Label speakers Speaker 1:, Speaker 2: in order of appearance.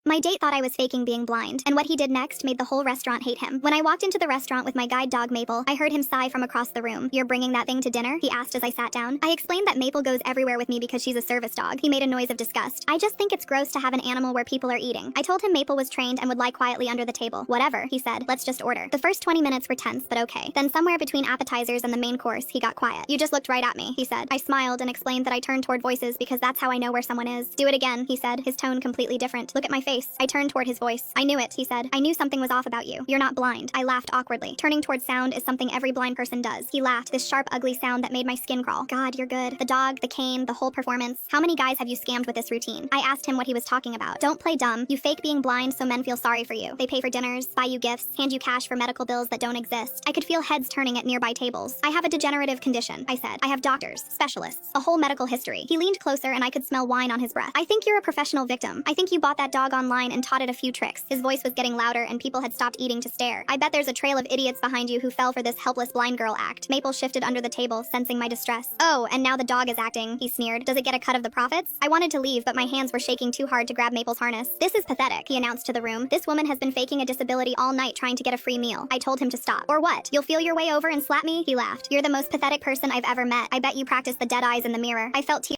Speaker 1: My date thought I was faking being blind, and what he did next made the whole restaurant hate him. When I walked into the restaurant with my guide dog Maple, I heard him sigh from across the room. "You're bringing that thing to dinner?" he asked as I sat down. I explained that Maple goes everywhere with me because she's a service dog. He made a noise of disgust. "I just think it's gross to have an animal where people are eating." I told him Maple was trained and would lie quietly under the table. "Whatever," he said. "Let's just order." The first 20 minutes were tense, but okay. Then somewhere between appetizers and the main course, he got quiet. "You just looked right at me," he said. I smiled and explained that I turned toward voices because that's how I know where someone is. "Do it again," he said, his tone completely different. "Look at my face." I turned toward his voice. "I knew it," he said. "I knew something was off about you. You're not blind." I laughed awkwardly. Turning toward sound is something every blind person does. He laughed, this sharp, ugly sound that made my skin crawl. "God, you're good." The dog, the cane, the whole performance. "How many guys have you scammed with this routine?" I asked him what he was talking about. "Don't play dumb. You fake being blind so men feel sorry for you. They pay for dinners, buy you gifts, hand you cash for medical bills that don't exist." I could feel heads turning at nearby tables. "I have a degenerative condition," I said. "I have doctors, specialists, a whole medical history." He leaned closer and I could smell wine on his breath. "I think you're a professional victim. I think you bought that dog online and taught it a few tricks." His voice was getting louder and people had stopped eating to stare. "I bet there's a trail of idiots behind you who fell for this helpless blind girl act." Maple shifted under the table, sensing my distress. "Oh, and now the dog is acting," he sneered. "Does it get a cut of the profits?" I wanted to leave, but my hands were shaking too hard to grab Maple's harness. "This is pathetic," he announced to the room. "This woman has been faking a disability all night trying to get a free meal." I told him to stop. "Or what? You'll feel your way over and slap me?" He laughed. "You're the most pathetic person I've ever met. I bet you practice the dead eyes in the mirror." I felt tears